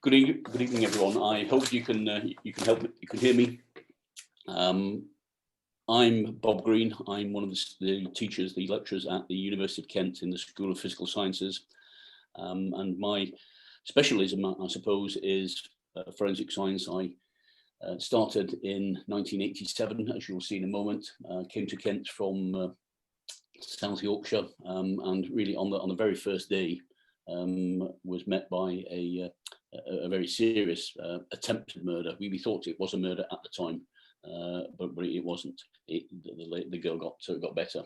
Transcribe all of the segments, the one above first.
Good evening, everyone. I hope you can hear me. I'm Bob Green. I'm one of the teachers, the lecturers at the University of Kent in the School of Physical Sciences, and my specialism, I suppose, is forensic science. I started in 1987, as you'll see in a moment. Came to Kent from South Yorkshire, and really on the very first day was met by a very serious attempted murder. We thought it was a murder at the time, but it wasn't. The girl got better.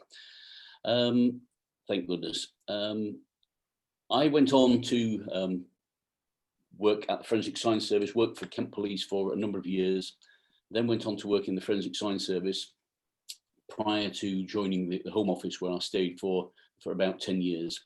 Thank goodness. I went on to work at the Forensic Science Service, worked for Kent Police for a number of years, then went on to work in the Forensic Science Service prior to joining the Home Office, where I stayed for about 10 years.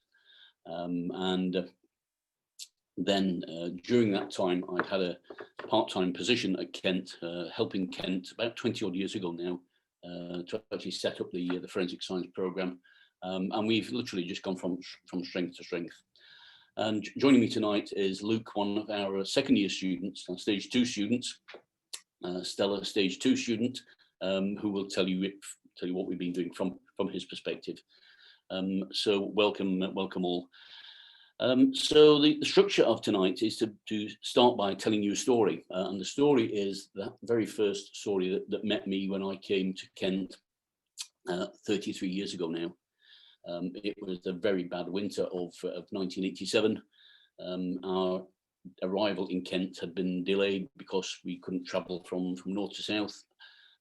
Then during that time, I'd had a part-time position at Kent, helping Kent about 20 odd years ago now to actually set up the forensic science program. And we've literally just gone from strength to strength. And joining me tonight is Luke, one of our second year students, stage 2 students, Stella, stage 2 student, who will tell you what we've been doing from his perspective. So welcome all. So the structure of tonight is to start by telling you a story, and the story is that very first story that met me when I came to Kent 33 years ago now. It was the very bad winter of 1987. Our arrival in Kent had been delayed because we couldn't travel from north to south,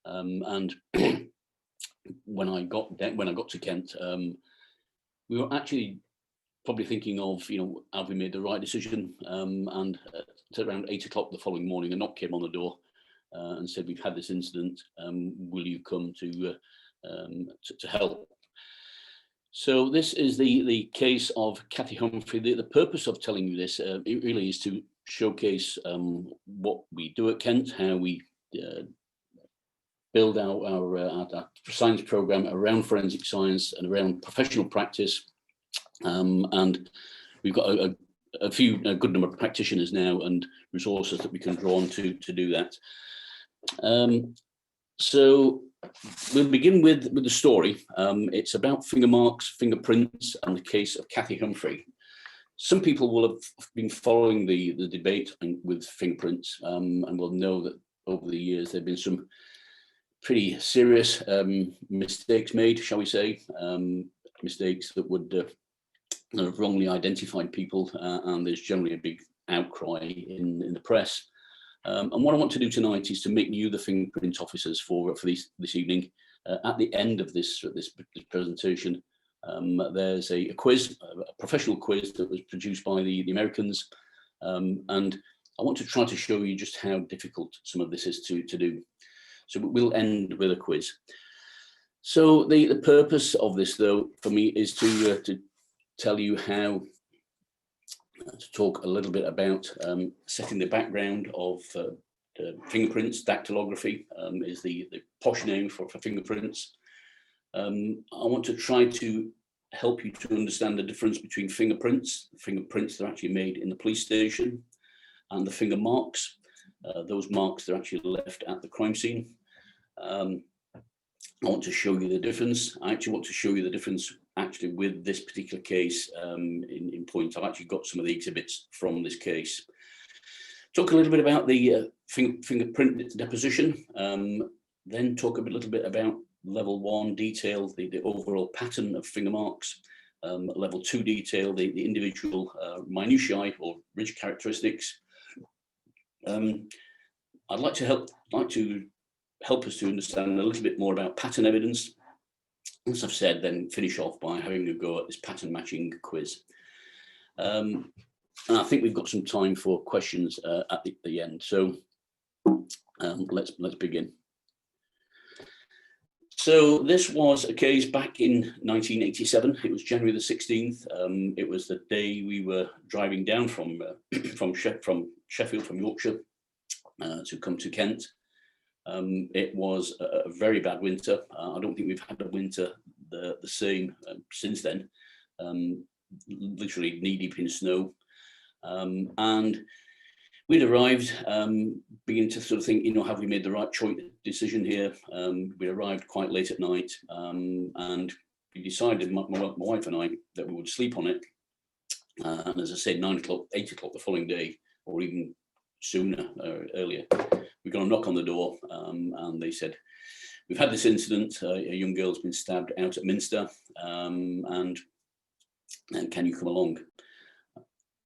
and when I got to Kent, we were actually probably thinking of, have we made the right decision? And at around 8 o'clock the following morning, a knock came on the door and said, "We've had this incident. Will you come to help?" So this is the case of Cathy Humphrey. The purpose of telling you this, it really is to showcase what we do at Kent, how we build our science program around forensic science and around professional practice. And we've got a good number of practitioners now and resources that we can draw on to do that. So we'll begin with the story. It's about finger marks, fingerprints, and the case of Cathy Humphrey. Some people will have been following the debate with fingerprints and will know that over the years there have been some pretty serious mistakes made, shall we say, mistakes that would have wrongly identified people, and there's generally a big outcry in the press. And what I want to do tonight is to make you the fingerprint officers for this evening. At the end of this presentation, there's a quiz, a professional quiz that was produced by the Americans, and I want to try to show you just how difficult some of this is to do. So we'll end with a quiz. So the purpose of this, though, for me is to tell you how to talk a little bit about setting the background of fingerprints. Dactylography is the posh name for fingerprints. I want to try to help you to understand the difference between fingerprints that are actually made in the police station, and the finger marks. Those marks that are actually left at the crime scene. I want to show you the difference. I actually want to show you the difference actually with this particular case in point. I've actually got some of the exhibits from this case. Talk a little bit about the fingerprint deposition, then talk a little bit about level 1 detail, the overall pattern of finger marks, level 2 detail, the individual minutiae or ridge characteristics. I'd like to help us to understand a little bit more about pattern evidence. As I've said, then finish off by having a go at this pattern matching quiz. And I think we've got some time for questions at the end. So let's begin. So this was a case back in 1987. It was January the 16th. It was the day we were driving down from Sheffield, from Yorkshire, to come to Kent. It was a very bad winter. I don't think we've had a winter the same since then. Literally knee deep in snow. And We'd arrived, beginning to sort of think, have we made the right decision here? We arrived quite late at night, and we decided, my wife and I, that we would sleep on it. And as I said, 9 o'clock, 8 o'clock the following day, or even sooner, earlier, we got a knock on the door, and they said, "We've had this incident. A young girl's been stabbed out at Minster, and can you come along?"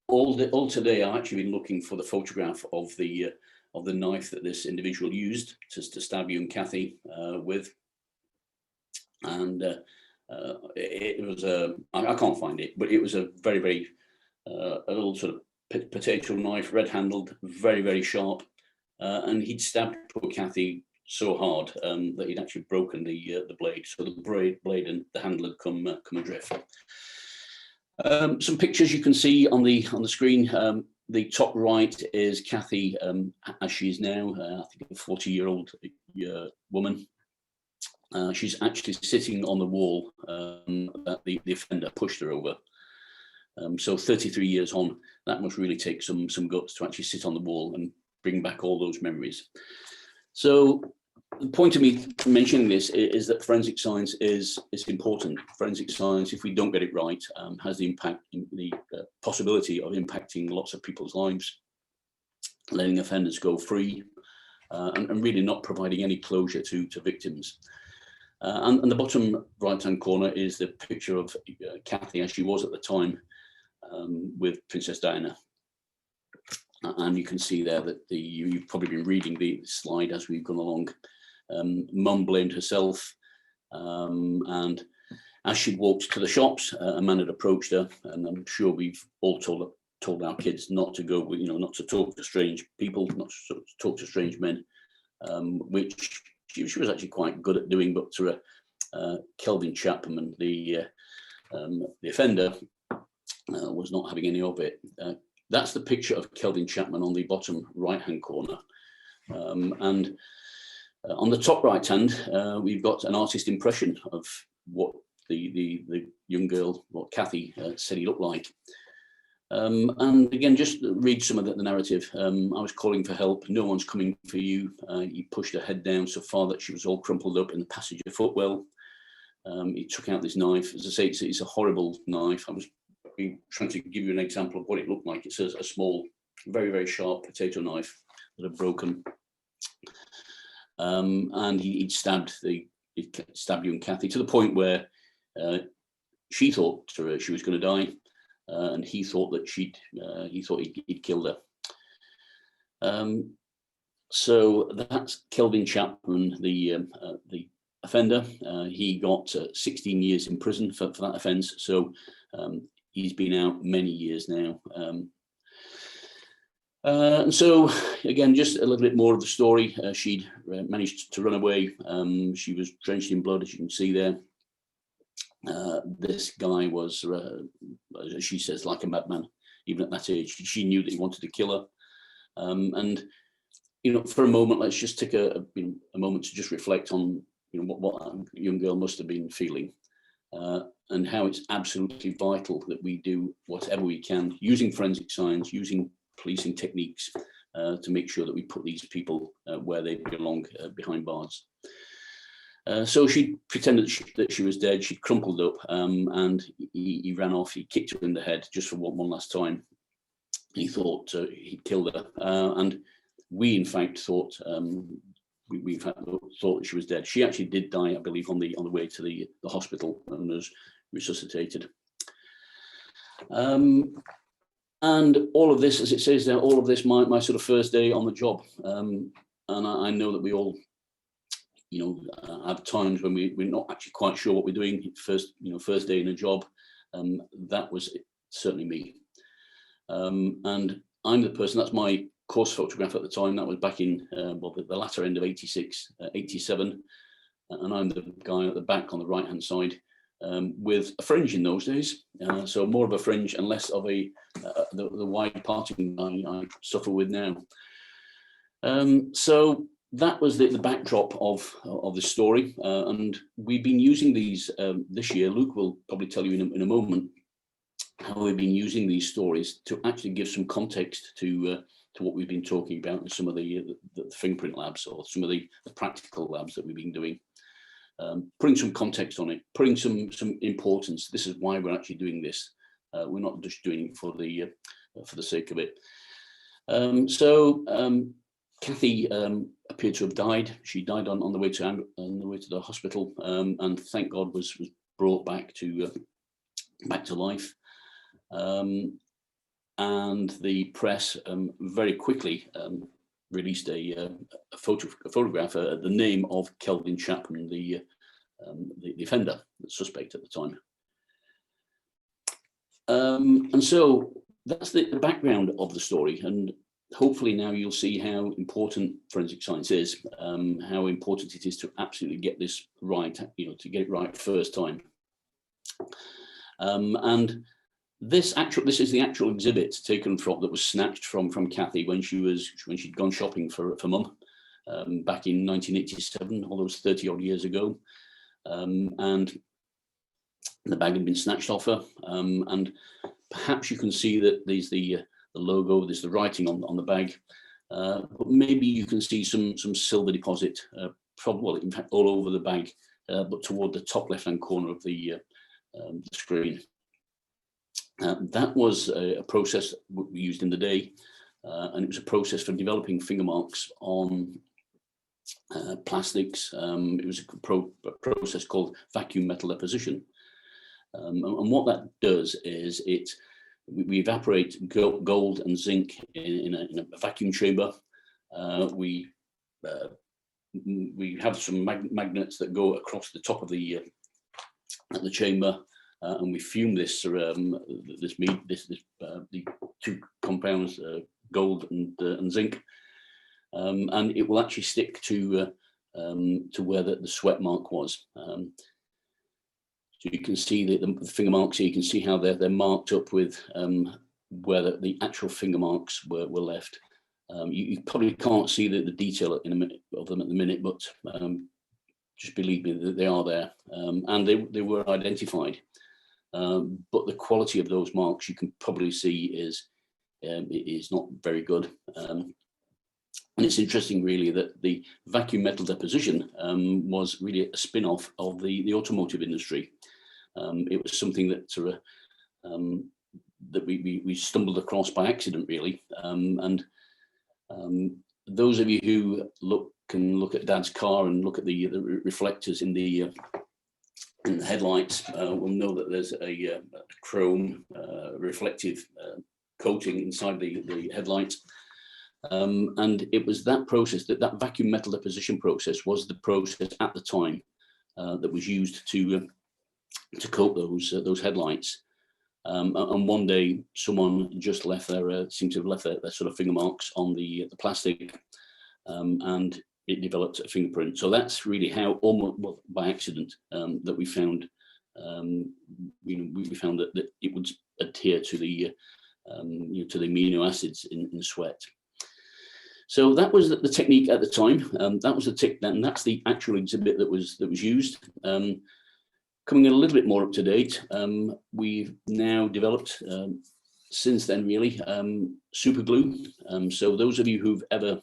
All today, I've actually been looking for the photograph of the knife that this individual used to stab young Cathy with, and it was I can't find it, but it was a very, very a little sort of potato knife, red-handled, very, very sharp, and he'd stabbed poor Cathy so hard that he'd actually broken the blade, so the blade and the handle had come adrift. Some pictures you can see on the screen. The top right is Cathy as she is now, I think a 40-year-old woman. She's actually sitting on the wall that the offender pushed her over. So 33 years on, that must really take some guts to actually sit on the wall and bring back all those memories. So the point of me mentioning this is that forensic science is important. Forensic science, if we don't get it right, has the possibility of impacting lots of people's lives, letting offenders go free, and really not providing any closure to victims. And the bottom right-hand corner is the picture of Cathy as she was at the time with Princess Diana. And you can see there that you've probably been reading the slide as we've gone along. Mum blamed herself, and as she'd walked to the shops, a man had approached her, and I'm sure we've all told our kids not to go, not to talk to strange people, not to talk to strange men, which she was actually quite good at doing, but to Kelvin Chapman, the offender, was not having any of it. That's the picture of Kelvin Chapman on the bottom right-hand corner, and on the top right hand, we've got an artist impression of what the young girl, what Cathy said he looked like. And again, just read some of the narrative. I was calling for help. No one's coming for you. He pushed her head down so far that she was all crumpled up in the passenger footwell. He took out this knife. As I say, it's a horrible knife. I was trying to give you an example of what it looked like. It's a small, very, very sharp potato knife that had broken. And he'd stabbed young Cathy to the point where she thought she was going to die, and he thought that he'd killed her. So that's Kelvin Chapman, the offender. He got 16 years in prison for that offence. So he's been out many years now. And so, again, just a little bit more of the story. She'd managed to run away. She was drenched in blood, as you can see there. This guy was, as she says, like a madman. Even at that age, she knew that he wanted to kill her. And, for a moment, let's just take a moment to just reflect on, what a young girl must have been feeling. And how it's absolutely vital that we do whatever we can, using forensic science, using policing techniques, to make sure that we put these people where they belong, behind bars. So she pretended that she was dead. She crumpled up, and he ran off. He kicked her in the head just for one last time. He thought he'd killed her, and we, in fact, thought thought she was dead. She actually did die, I believe, on the way to the hospital and was resuscitated. And all of this, as it says there, all of this, my sort of first day on the job. And I know that we all, have times when we're not actually quite sure what we're doing. First day in a job. That was certainly me. And I'm the person, that's my course photograph at the time. That was back in the latter end of 86, 87. And I'm the guy at the back on the right-hand side. With a fringe in those days, so more of a fringe and less of the wide parting I suffer with now. So that was the backdrop of the story, and we've been using these this year. Luke will probably tell you in a moment how we've been using these stories to actually give some context to what we've been talking about in some of the fingerprint labs, or some of the practical labs that we've been doing. Putting some context on it, putting some importance. This is why we're actually doing this. We're not just doing it for the sake of it. Cathy appeared to have died. She died on the way to the hospital, and thank God was brought back to life. And the press very quickly released a photograph, the name of Kelvin Chapman, the offender, the suspect at the time. And so that's the background of the story, and hopefully now you'll see how important forensic science is, how important it is to absolutely get this right, to get it right first time. And this is the actual exhibit taken from, that was snatched from Cathy when she'd gone shopping for Mum back in 1987, all those 30 odd years ago, and the bag had been snatched off her, and perhaps you can see that there's the logo, there's the writing on the bag, but maybe you can see some silver deposit, well, in fact all over the bag, but toward the top left hand corner of the screen. That was a process we used in the day, and it was a process for developing finger marks on plastics. It was a process called vacuum metal deposition. And what that does is we evaporate gold and zinc in a vacuum chamber. We have some magnets that go across the top of the chamber, and we fume this the two compounds, gold and zinc, and it will actually stick to where the sweat mark was. So you can see the finger marks here. You can see how they're marked up with where the actual finger marks were left. You probably can't see the detail of them at the minute, but just believe me that they are there, and they were identified. But the quality of those marks, you can probably see, is not very good. And it's interesting, really, that the vacuum metal deposition was really a spin-off of the automotive industry. It was something that that we stumbled across by accident, really. And those of you who can look at Dad's car and look at the reflectors in the headlights will know that there's a chrome reflective coating inside the headlights. And it was that process, that vacuum metal deposition process, was the process at the time that was used to coat those headlights. And one day, someone just seemed to have left their sort of finger marks on the plastic, and it developed a fingerprint. So that's really how, almost by accident, that we found, we found that it would adhere to the amino acids in sweat. So that was the technique at the time. That was and that's the actual exhibit that was used. Coming a little bit more up to date, we've now developed since then, really, SUPERGLUE. So those of you who've ever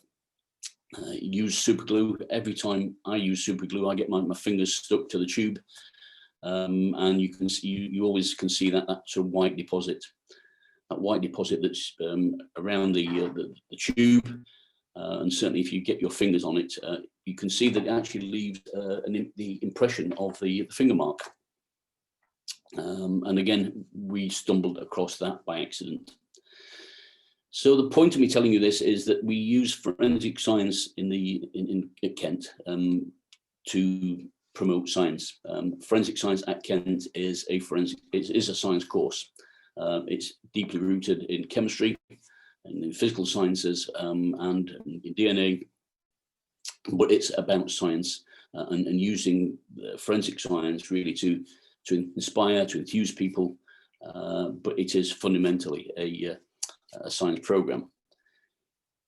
used SUPERGLUE, every time I use SUPERGLUE, I get my fingers stuck to the tube, and you always can see that sort of white deposit, that's around the tube. And certainly if you get your fingers on it, you can see that it actually leaves the impression of the finger mark. And again, we stumbled across that by accident. So the point of me telling you this is that we use forensic science at Kent to promote science. Forensic science at Kent is a science course. It's deeply rooted in chemistry, in physical sciences, and in DNA, but it's about science and using forensic science really to inspire, to enthuse people, but it is fundamentally a science program,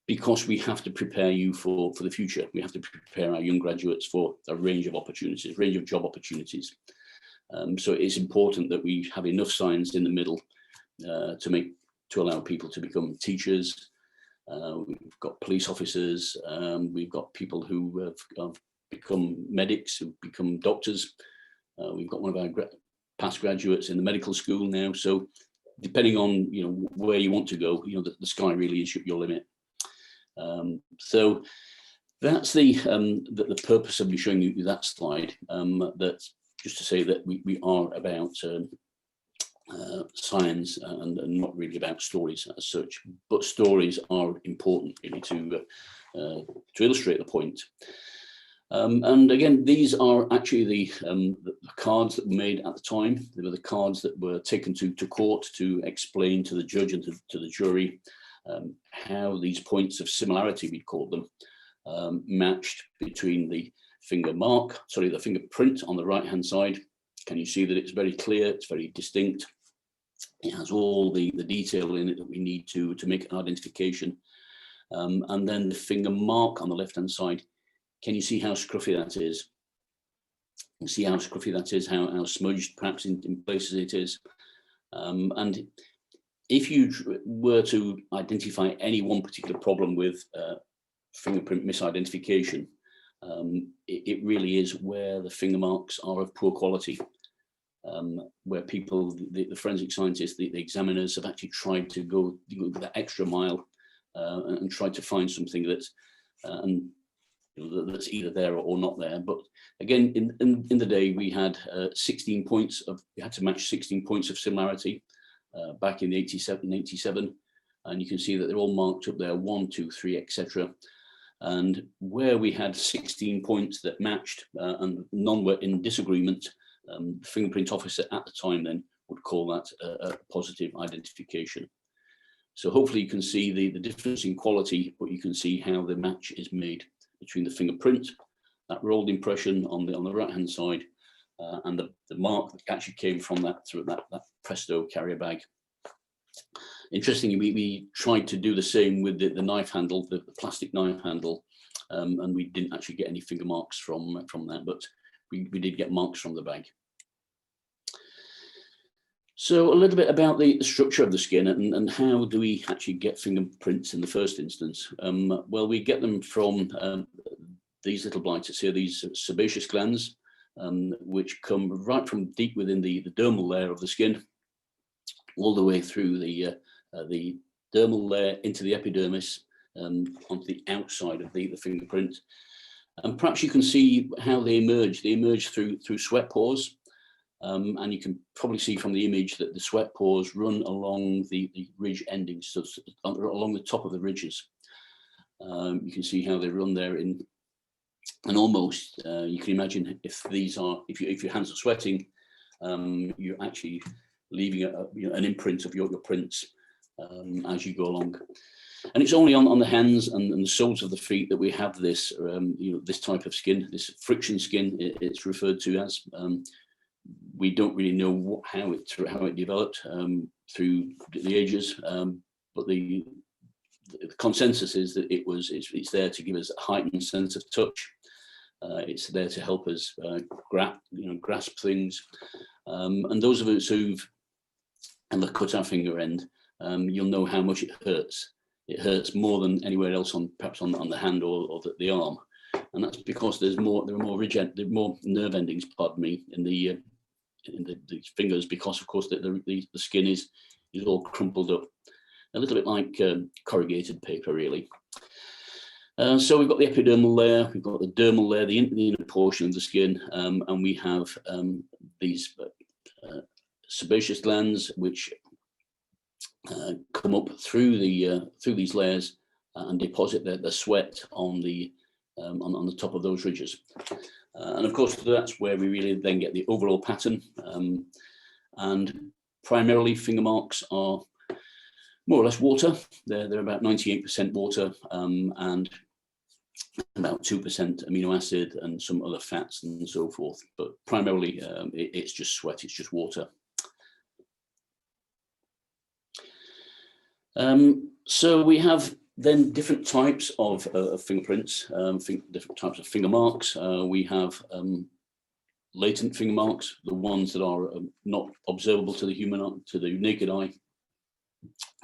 because we have to prepare you for the future. We have to prepare our young graduates for a range of opportunities, range of job opportunities. So it's important that we have enough science in the middle to allow people to become teachers, We've got police officers. We've got people who have become medics, who've become doctors. We've got one of our past graduates in the medical school now. So depending on where you want to go, the sky really is your limit. So that's the purpose of me showing you that slide. That's just to say that we are about science and not really about stories as such, but stories are important really to illustrate the point. And again, these are actually the cards that were made at the time. They were the cards that were taken to court to explain to the judge and to the jury how these points of similarity, we call them, matched between the the fingerprint on the right hand side. Can you see that it's very clear, it's very distinct, it has all the detail in it that we need to make an identification. And then the finger mark on the left hand side, can you see how scruffy that is? You see how scruffy that is, how smudged perhaps in places it is. And if you were to identify any one particular problem with fingerprint misidentification, it really is where the finger marks are of poor quality, where people, the forensic scientists, the examiners have actually tried to go that extra mile and tried to find something that's that's either there or not there. But again, in the day, we had 16 points we had to match 16 points of similarity back in the 87, and you can see that they're all marked up there, 1, 2, 3, etc. And where we had 16 points that matched and none were in disagreement, the fingerprint officer at the time then would call that a positive identification. So hopefully you can see the difference in quality, but you can see how the match is made between the fingerprint, that rolled impression on the right hand side, and the mark that actually came from that Presto carrier bag. Interestingly, we tried to do the same with the knife handle, the plastic knife handle, and we didn't actually get any finger marks from that, but we did get marks from the bag. So a little bit about the structure of the skin and how do we actually get fingerprints in the first instance? Well, we get them from these little blights here, these sebaceous glands, which come right from deep within the dermal layer of the skin, all the way through the dermal layer into the epidermis, onto the outside of the fingerprint. And perhaps you can see how they emerge. They emerge through sweat pores. And you can probably see from the image that the sweat pores run along the ridge endings, so along the top of the ridges. You can see how they run there and almost you can imagine if your hands are sweating, you're actually leaving an imprint of your prints as you go along. And it's only on the hands and the soles of the feet that we have this this type of skin, this friction skin it's referred to as. We don't really know how it developed through the ages, but the consensus is that it's there to give us a heightened sense of touch. It's there to help us grasp things. And those of us who've ever cut our finger end, you'll know how much it hurts. It hurts more than anywhere else perhaps on the hand or the arm, and that's because there are more nerve endings, pardon me, in the fingers, because of course the skin is all crumpled up, a little bit like corrugated paper really. So we've got the epidermal layer, we've got the dermal layer, the inner portion of the skin, and we have these sebaceous glands which come up through these layers and deposit their sweat on the top of those ridges. And of course, that's where we really then get the overall pattern. And primarily, finger marks are more or less water. They're about 98% water and about 2% amino acid and some other fats and so forth. But primarily, it's just sweat, it's just water. So we have then different types of fingerprints, different types of finger marks. We have latent finger marks, the ones that are not observable to the naked eye.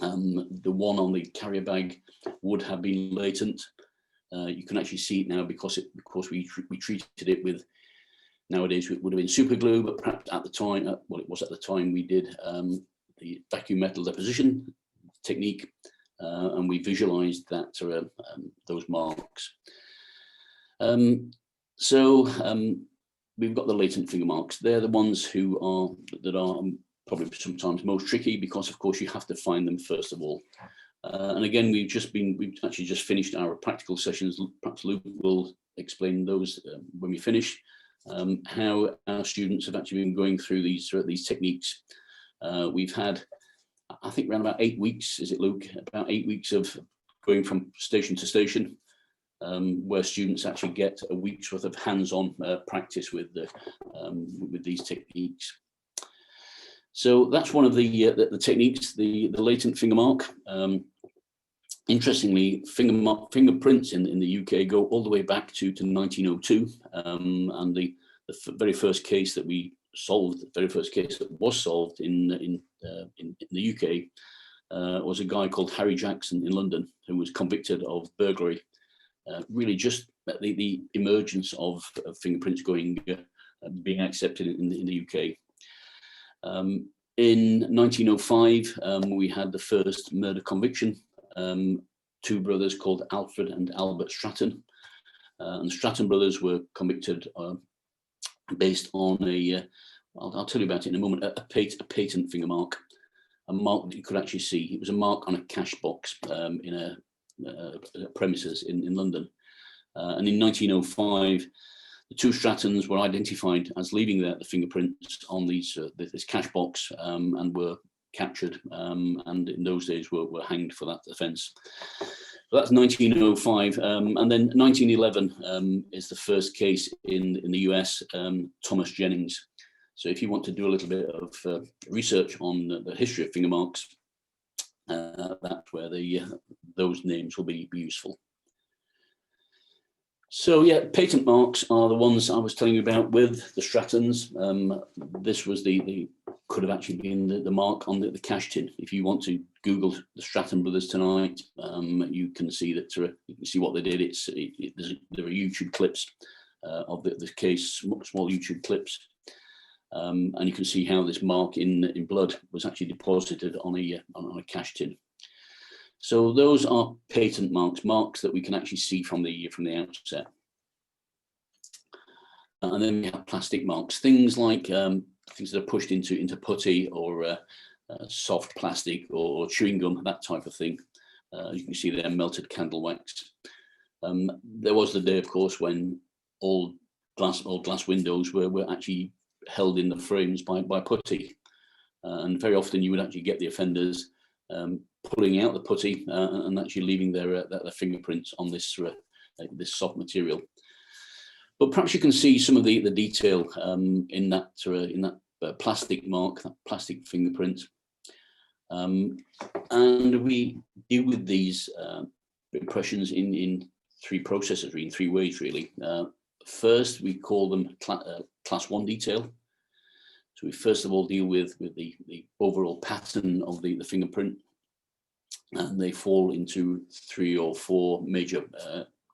The one on the carrier bag would have been latent. You can actually see it now because we treated it with, nowadays it would have been super glue, but perhaps at the time, well, it was at the time, we did the vacuum metal deposition technique, and we visualized that those marks. We've got the latent finger marks. They're the ones that are probably sometimes most tricky, because of course you have to find them first of all. And again, we've actually just finished our practical sessions. Perhaps Luke will explain those when we finish, how our students have actually been going through these techniques. We've had, I think, around about 8 weeks, is it, Luke? About 8 weeks of going from station to station, where students actually get a week's worth of hands-on practice with these techniques. So that's one of the techniques, the latent finger mark. Interestingly, fingerprints in the UK go all the way back to 1902, and the very first case that we solved, the very first case that was solved in the UK, was a guy called Harry Jackson in London, who was convicted of burglary. Really, just the emergence of fingerprints being accepted in the UK. In 1905, we had the first murder conviction. 2 brothers called Alfred and Albert Stratton, and the Stratton brothers were convicted based on I'll tell you about it in a moment, a patent finger mark, a mark that you could actually see. It was a mark on a cash box in a premises in London, and in 1905, the 2 Strattons were identified as leaving the fingerprints on this cash box, and were captured, and in those days were hanged for that offence. So that's 1905, and then 1911 is the first case in the US, Thomas Jennings. So if you want to do a little bit of research on the history of finger marks, that's where those names will be useful. So yeah, patent marks are the ones I was telling you about with the Strattons. This was could have actually been the mark on the cash tin. If you want to Google the Stratton brothers tonight, you can see that you can see what they did. There are YouTube clips of this case, small YouTube clips, and you can see how this mark in blood was actually deposited on a cash tin. So those are patent marks that we can actually see from the outset. And then we have plastic marks, things like things that are pushed into putty or soft plastic or chewing gum, that type of thing. You can see there melted candle wax. There was the day, of course, when all glass windows were actually held in the frames by putty, and very often you would actually get the offenders pulling out the putty and actually leaving their fingerprints on this soft material. But perhaps you can see some of the detail in that plastic mark, that plastic fingerprint. And we deal with these impressions in 3 processes, in 3 ways, really. First, we call them class 1 detail. So we first of all deal with the overall pattern of the fingerprint, and they fall into 3 or 4 major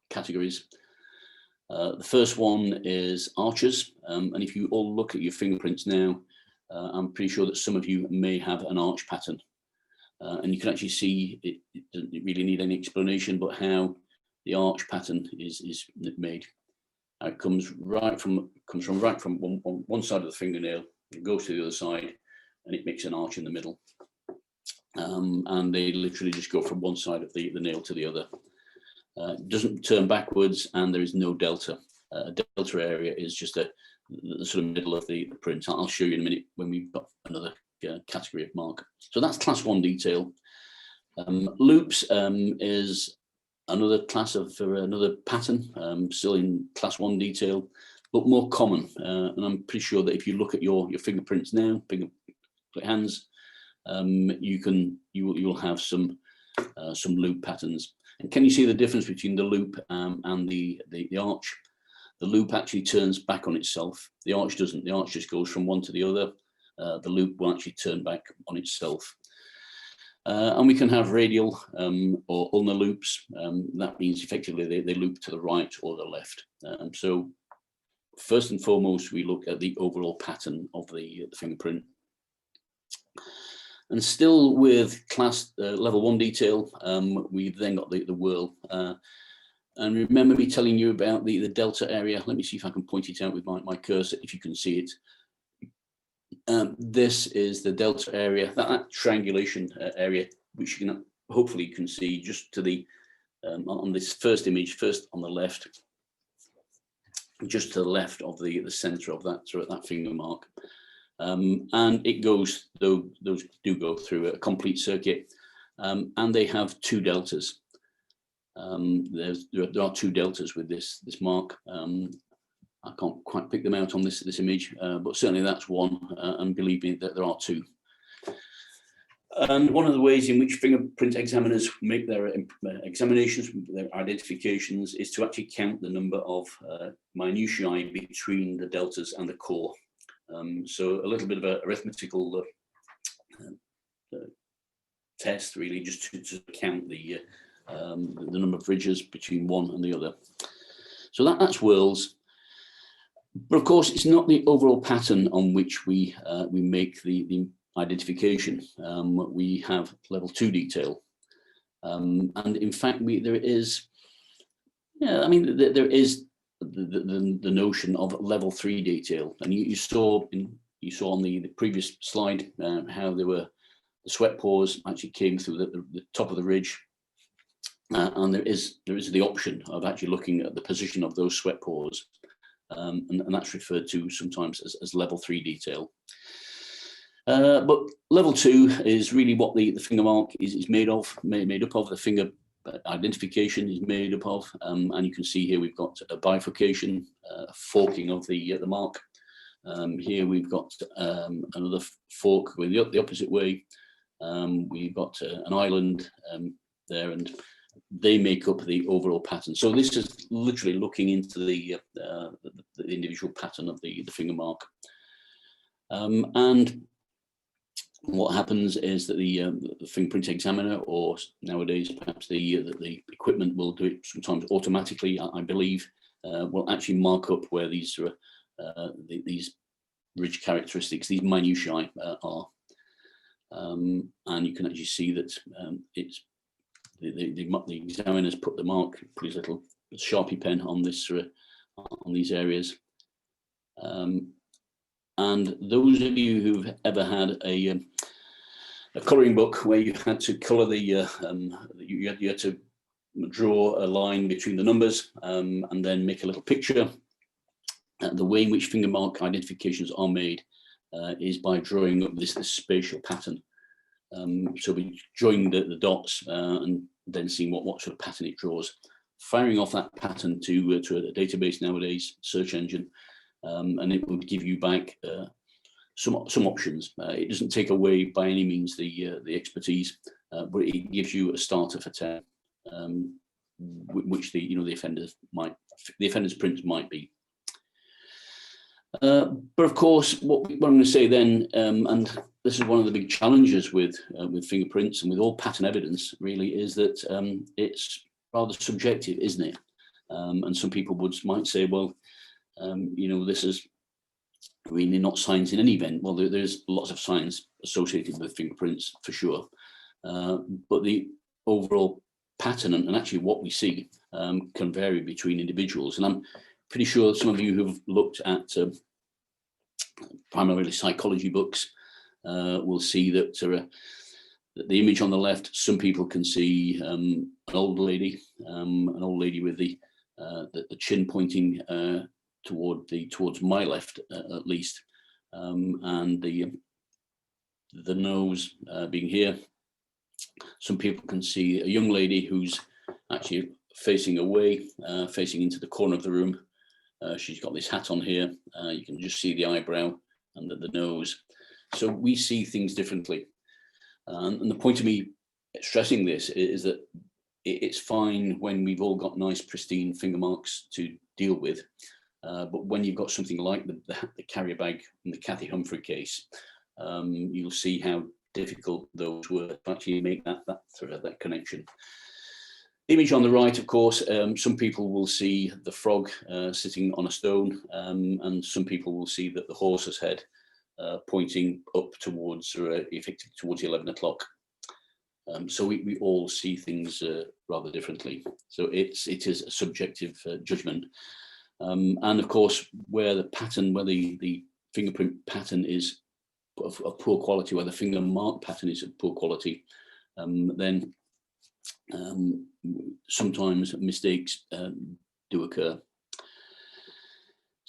categories. The first one is arches, and if you all look at your fingerprints now, I'm pretty sure that some of you may have an arch pattern, and you can actually see it doesn't really need any explanation, but how the arch pattern is made. It comes right from one side of the fingernail, it goes to the other side, and it makes an arch in the middle. And they literally just go from one side of the nail to the other. It doesn't turn backwards, and there is no delta. Delta area is just the sort of middle of the print. I'll show you in a minute when we've got another category of mark. So that's class 1 detail. Loops is another class of another pattern, still in class 1 detail, but more common. And I'm pretty sure that if you look at your fingerprints now, fingerprint hands, you'll have some loop patterns. And can you see the difference between the loop and the arch? The loop actually turns back on itself. The arch doesn't. The arch just goes from one to the other. The loop will actually turn back on itself. And we can have radial or ulnar loops. That means effectively they loop to the right or the left. So first and foremost, we look at the overall pattern of the fingerprint. And still with class level 1 detail, we've then got the whirl. And remember me telling you about the delta area. Let me see if I can point it out with my cursor, if you can see it. This is the delta area, that triangulation area, which you can hopefully you can see just to the on this first image, first on the left, just to the left of the center of that finger mark. And it goes, those do go through a complete circuit, and they have 2 deltas. There are 2 deltas with this mark. I can't quite pick them out on this image, but certainly that's one, and believe me that there are 2. And one of the ways in which fingerprint examiners make their examinations, their identifications, is to actually count the number of minutiae between the deltas and the core. So a little bit of a arithmetical test, really, just to count the number of ridges between one and the other. So that's whirls. But of course, it's not the overall pattern on which we make the identification. We have level 2 detail, and in fact, there is the notion of level 3 detail. And you saw on the previous slide how the sweat pores actually came through the top of the ridge, and there is the option of actually looking at the position of those sweat pores. And that's referred to sometimes as level 3 detail. But level 2 is really what the finger mark is made up of. The finger identification is made up of, and you can see here we've got a bifurcation, a forking of the mark. Here we've got another fork going the opposite way. We've got an island there, and they make up the overall pattern. So this is literally looking into the individual pattern of the finger mark. And what happens is that the fingerprint examiner, or nowadays perhaps the equipment, will do it sometimes automatically, I believe, will actually mark up where these ridge characteristics, these minutiae are. And you can actually see that it's the examiner's put the mark, put his little Sharpie pen on this on these areas. And those of you who've ever had a colouring book where you had to colour you had to draw a line between the numbers and then make a little picture, the way in which finger mark identifications are made is by drawing up this spatial pattern. So we're drawing the dots and then seeing what sort of pattern it draws, firing off that pattern to a database nowadays, search engine, and it would give you back some options. It doesn't take away by any means the expertise, but it gives you a starter for 10, which the offender's print might be. But of course, what I'm going to say then, and this is one of the big challenges with fingerprints and with all pattern evidence, really, is that it's rather subjective, isn't it? And some people might say, well, this is really not science in any event. Well, there's lots of science associated with fingerprints for sure, but the overall pattern and actually what we see can vary between individuals. And I'm pretty sure some of you who've looked at primarily psychology books will see that the image on the left, some people can see an old lady with the chin pointing towards my left at least, and the nose being here. Some people can see a young lady who's actually facing away, facing into the corner of the room. She's got this hat on here. You can just see the eyebrow and the nose. So we see things differently. And the point of me stressing this is that it's fine when we've all got nice, pristine finger marks to deal with. But when you've got something like the carrier bag in the Cathy Humphrey case, you'll see how difficult those were to actually make that connection. Image on the right, of course, some people will see the frog sitting on a stone, and some people will see that the horse's head pointing up towards, effectively towards 11 o'clock. So we all see things rather differently. So it is a subjective judgment. And of course, where the fingerprint pattern is of poor quality, where the finger mark pattern is of poor quality, then sometimes mistakes do occur.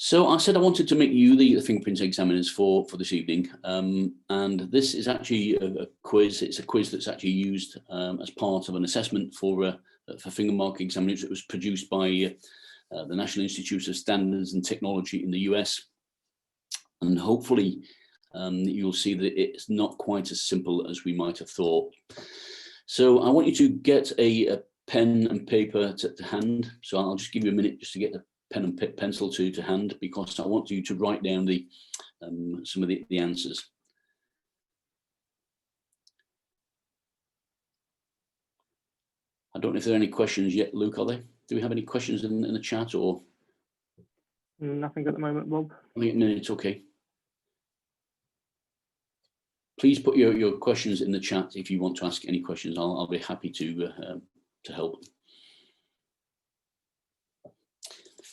So I said I wanted to make you the fingerprint examiners for this evening, and this is actually a quiz. It's a quiz that's actually used as part of an assessment for finger mark examiners. It was produced by the National Institute of Standards and Technology in the US, and hopefully you'll see that it's not quite as simple as we might have thought. So I want you to get a pen and paper to hand. So I'll just give you a minute just to get the pen and pencil to hand, because I want you to write down some of the answers. I don't know if there are any questions yet, Luke, are there? Do we have any questions in the chat, or? Nothing at the moment, Bob. I think it's okay. Please put your questions in the chat if you want to ask any questions. I'll be happy to help.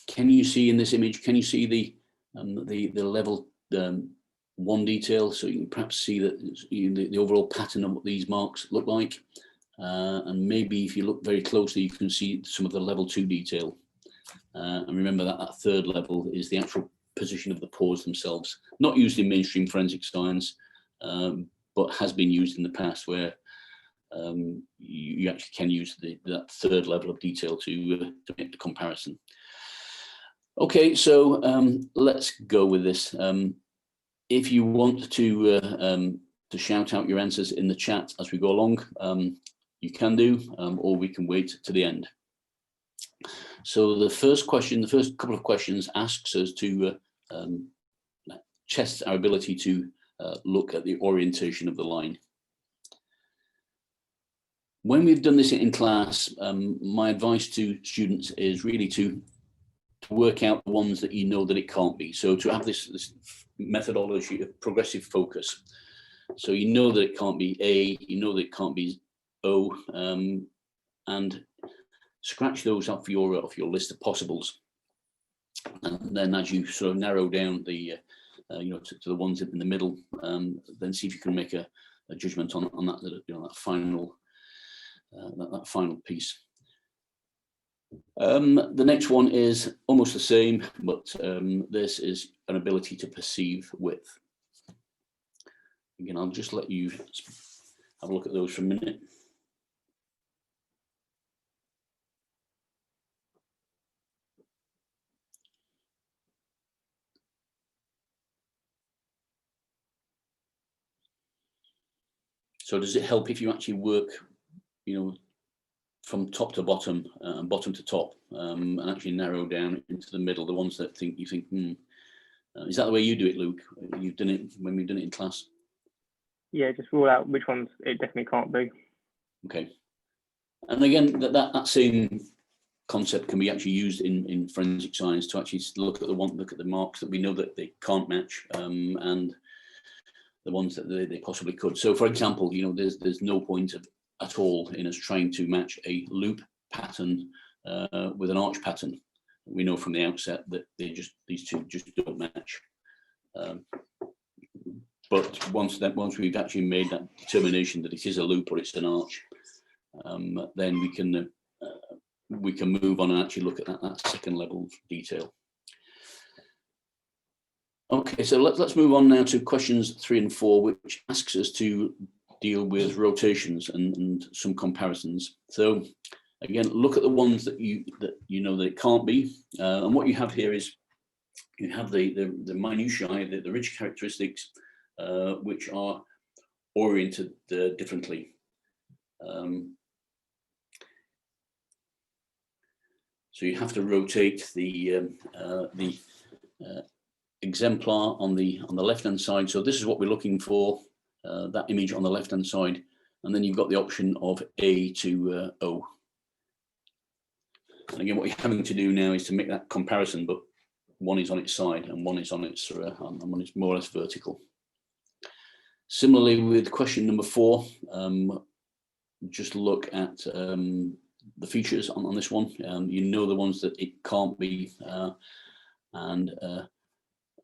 Can you see in this image? Can you see the level 1 detail? So you can perhaps see that the overall pattern of what these marks look like, and maybe if you look very closely, you can see some of the level 2 detail. And remember that third level is the actual position of the paws themselves. Not used in mainstream forensic science, but has been used in the past, where you actually can use that third level of detail to make the comparison. Okay, so let's go with this. If you want to shout out your answers in the chat as we go along, you can do, or we can wait to the end. So the first question, the first couple of questions asks us to test our ability to look at the orientation of the line. When we've done this in class, my advice to students is really to work out the ones that you know that it can't be. So to have this methodology of progressive focus. So you know that it can't be A, you know that it can't be O, and scratch those off your list of possibles. And then as you sort of narrow down the to the ones in the middle, then see if you can make a judgment on that, that final piece. The next one is almost the same, but this is an ability to perceive width. Again, I'll just let you have a look at those for a minute. So does it help if you actually work, from top to bottom, bottom to top, and actually narrow down into the middle, the ones that you think, is that the way you do it, Luke? You've done it when we've done it in class? Yeah, just rule out which ones it definitely can't be. Okay. And again, that same concept can be actually used in forensic science to actually look at the marks that we know that they can't match, and the ones that they possibly could. So, for example, there's no point at all in us trying to match a loop pattern with an arch pattern. We know from the outset that these two just don't match. But once we've actually made that determination that it is a loop or it's an arch, then we can move on and actually look at that second level of detail. Okay, so let's move on now to questions 3 and 4, which asks us to deal with rotations and some comparisons. So again, look at the ones that you know that it can't be, and what you have here is you have the minutiae, the ridge characteristics, which are oriented differently. So you have to rotate the exemplar on the left hand side. So this is what we're looking for. that image on the left-hand side, and then you've got the option of A to O. And again, what you're having to do now is to make that comparison, but one is on its side and one is on its and one is more or less vertical. Similarly, with question number 4, just look at the features on this one. You know the ones that it can't be, and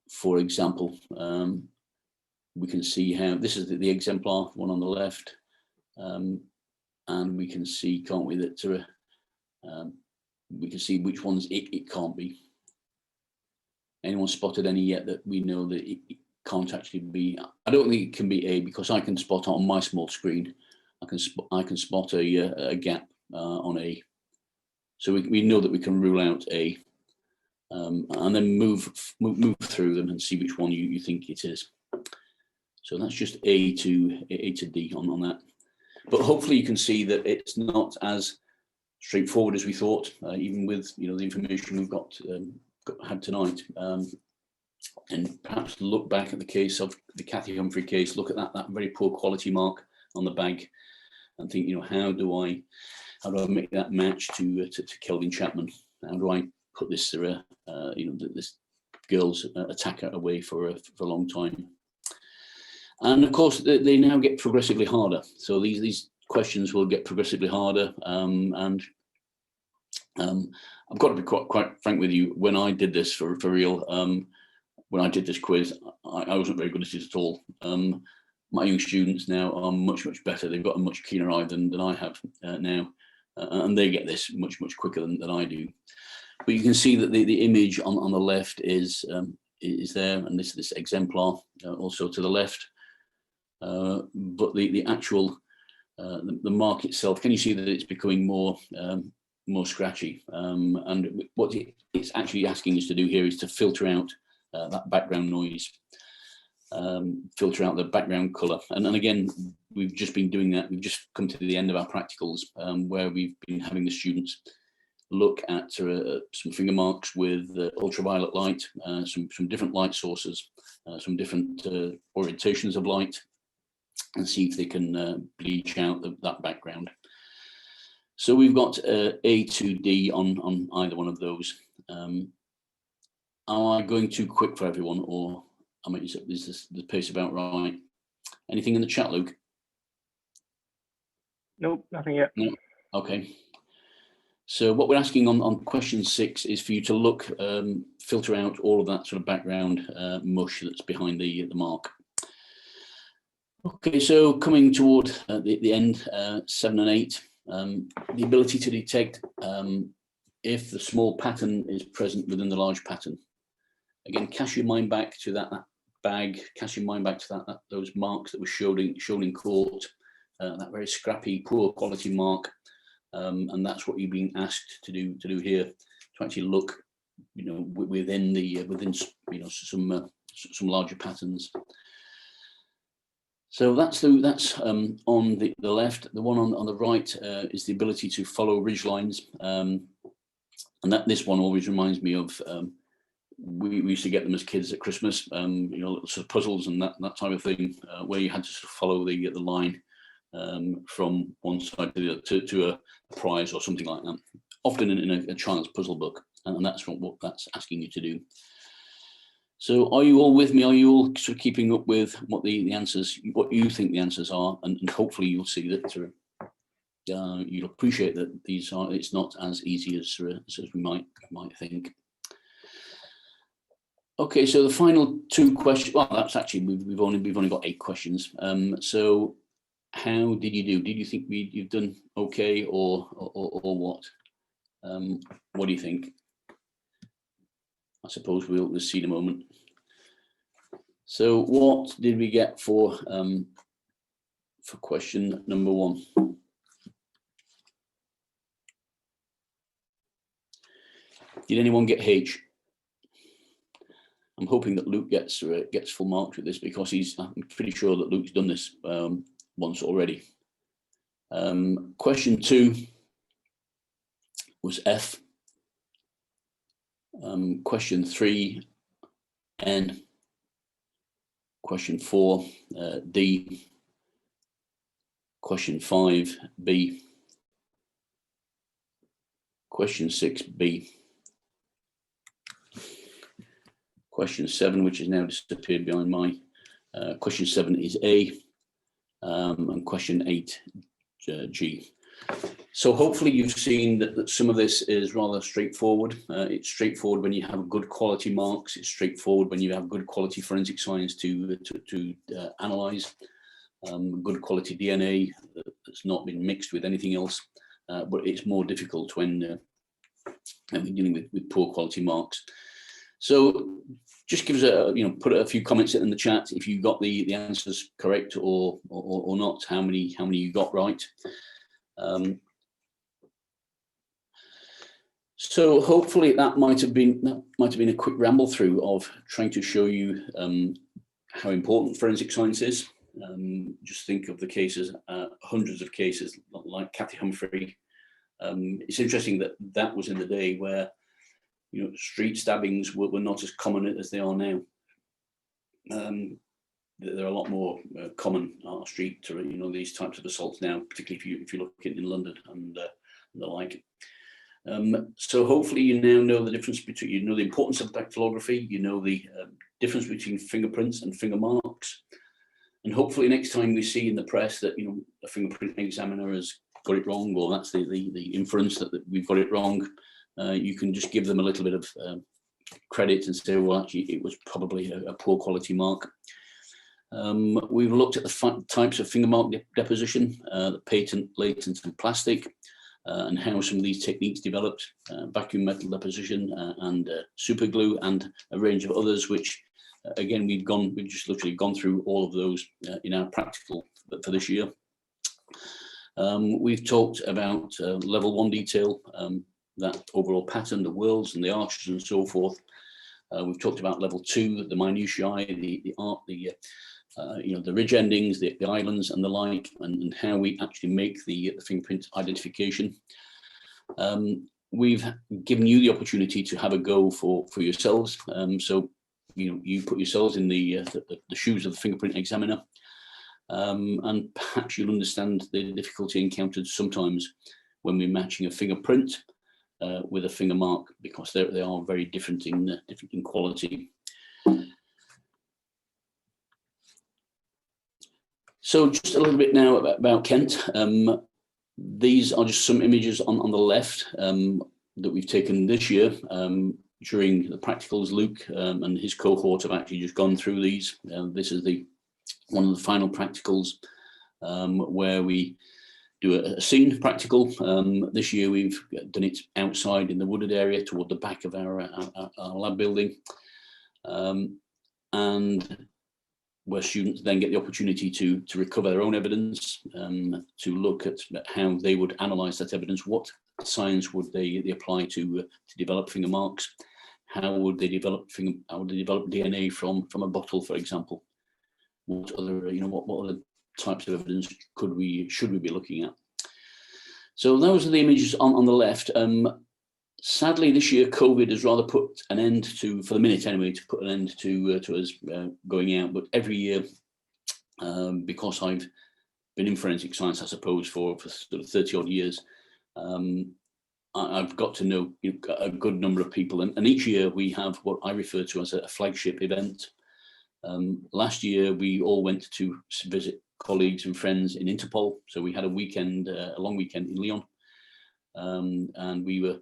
for example, we can see how this is the exemplar one on the left, and we can see, can't we, that we can see which ones it can't be. Anyone spotted any yet that we know that it can't actually be? I don't think it can be A, because I can spot on my small screen. I can spot a gap on A, so we know that we can rule out A, and then move through them and see which one you think it is. So that's just A to D on that. But hopefully you can see that it's not as straightforward as we thought, even with the information we've had tonight. And perhaps look back at the case of the Cathy Humphrey case. Look at that very poor quality mark on the bag, and think, how do I make that match to Kelvin Chapman? How do I put this this girl's attacker away for a long time? And of course, they now get progressively harder. So these questions will get progressively harder. And I've got to be quite frank with you. When I did this for real, when I did this quiz, I wasn't very good at it at all. My young students now are much better. They've got a much keener eye than I have now, and they get this much quicker than I do. But you can see that the image on the left is there, and this exemplar also to the left. But the actual the mark itself, can you see that it's becoming more scratchy? And what it's actually asking us to do here is to filter out that background noise, filter out the background color. And again, we've just been doing that. We've just come to the end of our practicals, where we've been having the students look at some finger marks with ultraviolet light, some different light sources, some different orientations of light, and see if they can bleach out that background. So we've got A to D on either one of those. Am I going too quick for everyone, or is the pace about right? Anything in the chat, Luke? Nope, nothing yet. No. Okay. So what we're asking on question 6 is for you to look, filter out all of that sort of background mush that's behind the mark. Okay, so coming toward the end, 7 and 8, the ability to detect if the small pattern is present within the large pattern. Again, cast your mind back to that bag, cast your mind back to those marks that were shown in court, that very scrappy, poor quality mark, and that's what you're being asked to do here, to actually look, within some larger patterns. So that's on the left. The one on the right is the ability to follow ridge lines, and this one always reminds me of. We used to get them as kids at Christmas, little sort of puzzles and that type of thing, where you had to sort of follow the line from one side to the other to a prize or something like that. Often in a child's puzzle book, and that's what that's asking you to do. So, are you all with me? Are you all sort of keeping up with what the answers, what you think the answers are, and hopefully you'll see that you'll appreciate that it's not as easy as we might think. Okay, so the final 2 questions. Well, that's actually we've only got 8 questions. So, how did you do? Did you think you've done okay, or what? What do you think? I suppose we'll see in a moment. So, what did we get for question number 1? Did anyone get H? I'm hoping that Luke gets full marks with this, because I'm pretty sure that Luke's done this once already. Question 2 was F. Question 3, N. Question 4, D. question 5B, question 6B, question 7, which has now disappeared behind my, question 7 is A, and question 8, G. So hopefully you've seen that some of this is rather straightforward. It's straightforward when you have good quality marks. It's straightforward when you have good quality forensic science to analyze. Good quality DNA that's not been mixed with anything else. But it's more difficult when we're dealing with poor quality marks. So just give us put a few comments in the chat if you got the answers correct or not. How many you got right. So hopefully that might have been a quick ramble through of trying to show you how important forensic science is. Just think of the cases, hundreds of cases like Cathy Humphrey. It's interesting that was in the day where street stabbings were not as common as they are now. They're a lot more common on the street to these types of assaults now, particularly if you look in London and the like. So hopefully you now know the difference between, the importance of dactylography, the difference between fingerprints and finger marks. And hopefully next time we see in the press that, a fingerprint examiner has got it wrong, or that's the inference that we've got it wrong, you can just give them a little bit of credit and say, well, actually, it was probably a poor quality mark. We've looked at the types of finger mark deposition, the patent, latent, and plastic. And how some of these techniques developed, vacuum metal deposition and superglue, and a range of others, which again we've just literally gone through all of those in our practical for this year. We've talked about level 1 detail, that overall pattern, the whorls and the arches and so forth. We've talked about level 2, the minutiae, the art, the ridge endings, the islands and the like, and how we actually make the fingerprint identification. We've given you the opportunity to have a go for yourselves. So, you put yourselves in the shoes of the fingerprint examiner, and perhaps you'll understand the difficulty encountered sometimes when we're matching a fingerprint with a finger mark, because they are very different in quality. So just a little bit now about Kent. These are just some images on the left that we've taken this year during the practicals. Luke and his cohort have actually just gone through these. This is one of the final practicals where we do a scene practical. This year we've done it outside in the wooded area toward the back of our lab building. And where students then get the opportunity to recover their own evidence, to look at how they would analyse that evidence, what science would they apply to develop finger marks, how would they develop DNA from a bottle, for example. What other what other types of evidence should we be looking at? So those are the images on the left. Sadly, this year, COVID has rather put an end to, for the minute anyway, to put an end to us going out. But every year, because I've been in forensic science, I suppose, for sort of 30 odd years, I've got to know a good number of people. And each year we have what I refer to as a flagship event. Last year, we all went to visit colleagues and friends in Interpol. So we had a long weekend in Lyon. And we were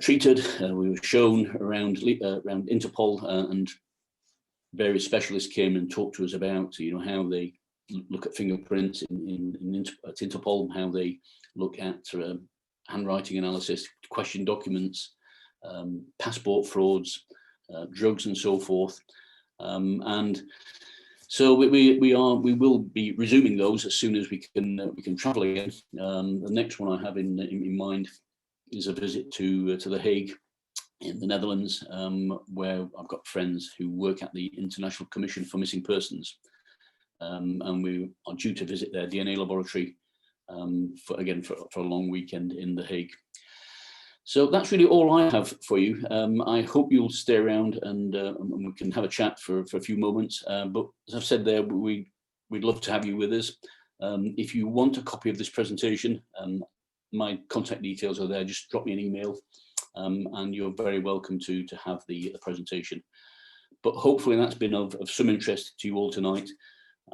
treated, we were shown around Interpol, and various specialists came and talked to us about how they look at fingerprints at Interpol, how they look at handwriting analysis, question documents, passport frauds, drugs and so forth. And so we will be resuming those as soon as we can travel again. The next one I have in mind is a visit to The Hague in the Netherlands, where I've got friends who work at the International Commission for Missing Persons, and we are due to visit their DNA laboratory for a long weekend in The Hague. So that's really all I have for you. I hope you'll stay around and we can have a chat for a few moments. But as I've said there, we'd love to have you with us. If you want a copy of this presentation, my contact details are there. Just drop me an email, and you're very welcome to have the presentation. But hopefully that's been of some interest to you all tonight.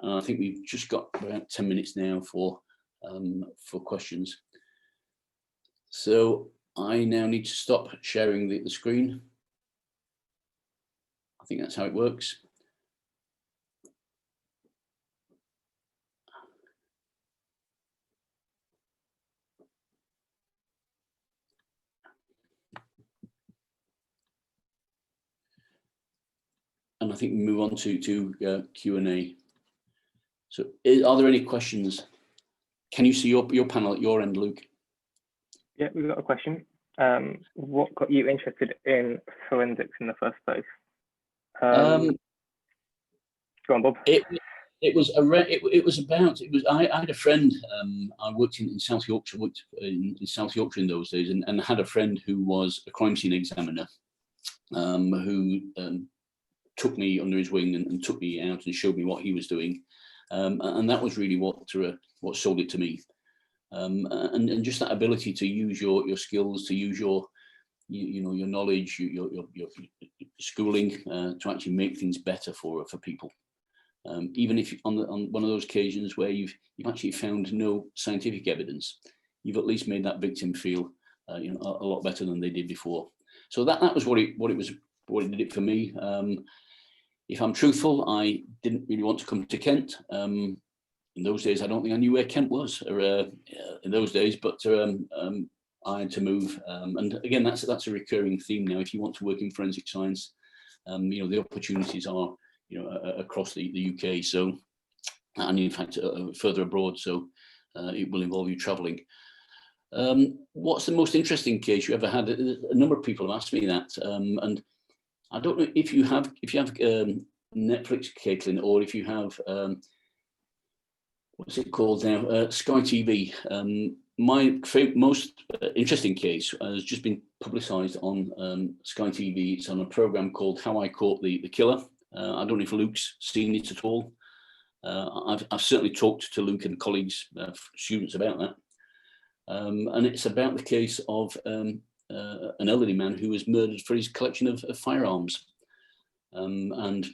I think we've just got about 10 minutes now for questions. So I now need to stop sharing the screen. I think that's how it works. And I think we move on to Q&A. So are there any questions? Can you see your panel at your end, Luke? Yeah, we've got a question. What got you interested in forensics in the first place? Go on, Bob. I had a friend. I worked in South Yorkshire. Worked in South Yorkshire in those days, and had a friend who was a crime scene examiner, who took me under his wing and took me out and showed me what he was doing, and that was really what sold it to me. And just that ability to use your skills, to use your knowledge, your schooling, to actually make things better for people. Even if on one of those occasions where you've actually found no scientific evidence, you've at least made that victim feel a lot better than they did before. So that was what it did it for me. If I'm truthful, I didn't really want to come to Kent. In those days, I don't think I knew where Kent was in those days, but I had to move. And again, that's a recurring theme now. If you want to work in forensic science, the opportunities are across the UK. So, and in fact, further abroad. So it will involve you travelling. What's the most interesting case you ever had? A number of people have asked me that, and I don't know if you have Netflix, Caitlin, or if you have what's it called now? Sky TV. My most interesting case has just been publicised on Sky TV. It's on a programme called How I Caught the Killer. I don't know if Luke's seen it at all. I've certainly talked to Luke and colleagues, students about that. And it's about the case of an elderly man who was murdered for his collection of firearms, and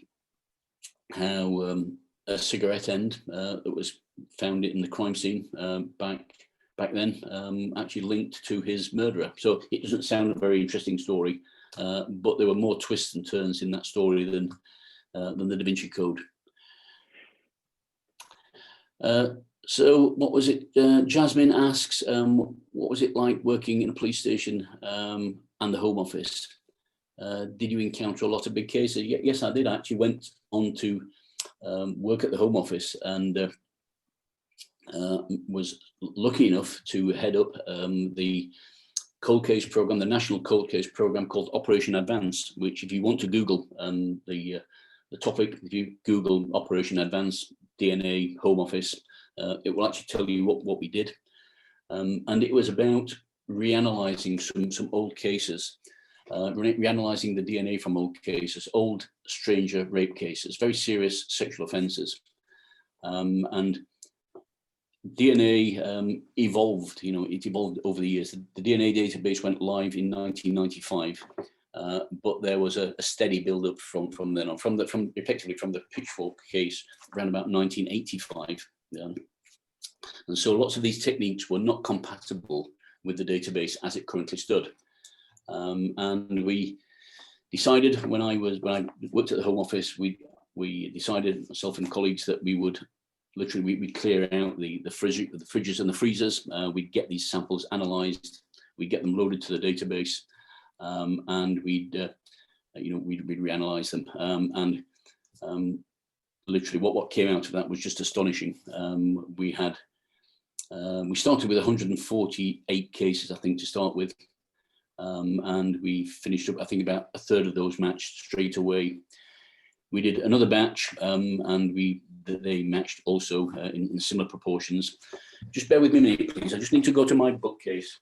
how a cigarette end that was found in the crime scene back then actually linked to his murderer. So it doesn't sound a very interesting story, but there were more twists and turns in that story than the Da Vinci Code. So what was it? Jasmine asks, what was it like working in a police station and the Home Office? Did you encounter a lot of big cases? Yes, I did. I actually went on to work at the Home Office, and was lucky enough to head up the cold case program, the national cold case program called Operation Advance, which if you want to Google the topic, if you Google Operation Advance DNA Home Office, it will actually tell you what we did. And it was about reanalyzing some old cases, reanalyzing the DNA from old cases, old stranger rape cases, very serious sexual offences. And DNA evolved, it evolved over the years. The DNA database went live in 1995, but there was a steady build-up from then on, effectively from the Pitchfork case around about 1985. And so lots of these techniques were not compatible with the database as it currently stood. And we decided, when I worked at the Home Office, we decided, myself and colleagues, that we would literally we'd clear out the fridges and the freezers. We'd get these samples analysed, we'd get them loaded to the database, and we'd reanalyze them. And literally what came out of that was just astonishing. We started with 148 cases, I think, to start with, and we finished up, I think, about a third of those matched straight away. We did another batch, and they matched also in similar proportions. Just bear with me a minute, please. I just need to go to my bookcase.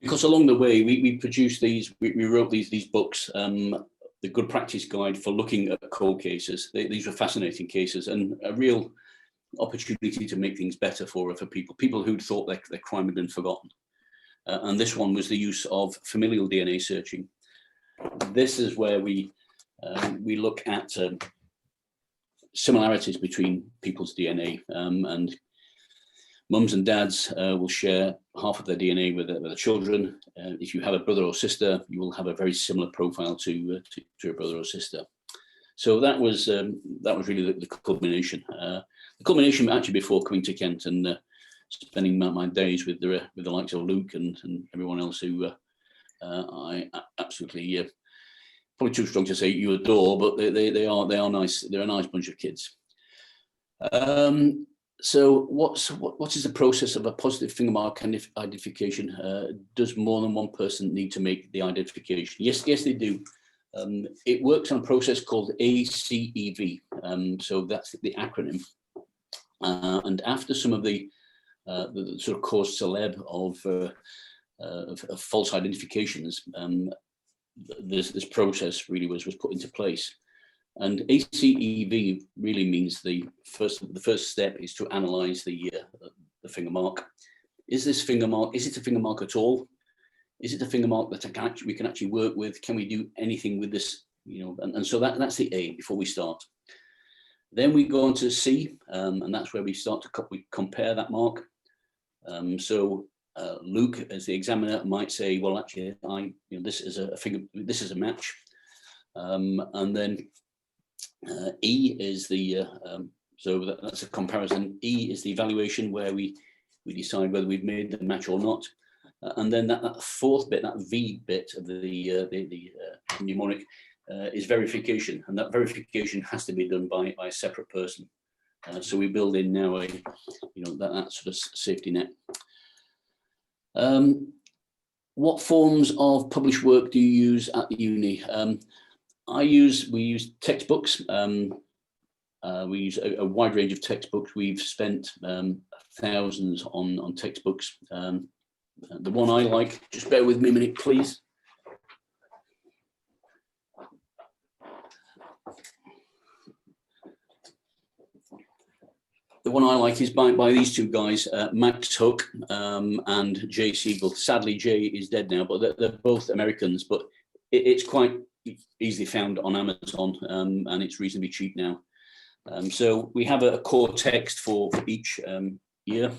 Because course, along the way, we produced these, we wrote these books, the Good Practice Guide for looking at cold cases. These were fascinating cases and a real opportunity to make things better for people who'd thought their crime had been forgotten. And this one was the use of familial DNA searching. This is where we look at similarities between people's DNA, and mums and dads will share half of their DNA with their children. If you have a brother or sister, you will have a very similar profile to a brother or sister. So that was really the culmination. The culmination actually before coming to Kent and spending my days with the likes of Luke and everyone else who I absolutely, probably too strong to say you adore, but they are nice. They're a nice bunch of kids. So what is the process of a positive finger mark identification? Does more than one person need to make the identification? Yes, they do. It works on a process called ACEV. So that's the acronym. And after some of the sort of cause celeb of false identifications, this process really was put into place. And ACEV really means the first step is to analyze the finger mark. Is this finger mark, is it a finger mark at all? Is it a finger mark that we can actually work with? Can we do anything with this? And so that's the A before we start. Then we go on to C, and that's where we start to compare that mark. So Luke, as the examiner, might say, well, actually, this is a finger, this is a match, and then E is the so that's a comparison. E is the evaluation where we decide whether we've made the match or not, and then that fourth bit, that V bit of the mnemonic, is verification, and that verification has to be done by a separate person. So we build in now that sort of safety net. What forms of published work do you use at the uni? We use textbooks. We use a wide range of textbooks. We've spent thousands on textbooks. The one I like, just bear with me a minute, please. The one I like is by these two guys, Max Hook and Jay Siegel. Sadly, Jay is dead now, but they're both Americans, but it's quite easily found on Amazon, and it's reasonably cheap now. So we have a core text for each year,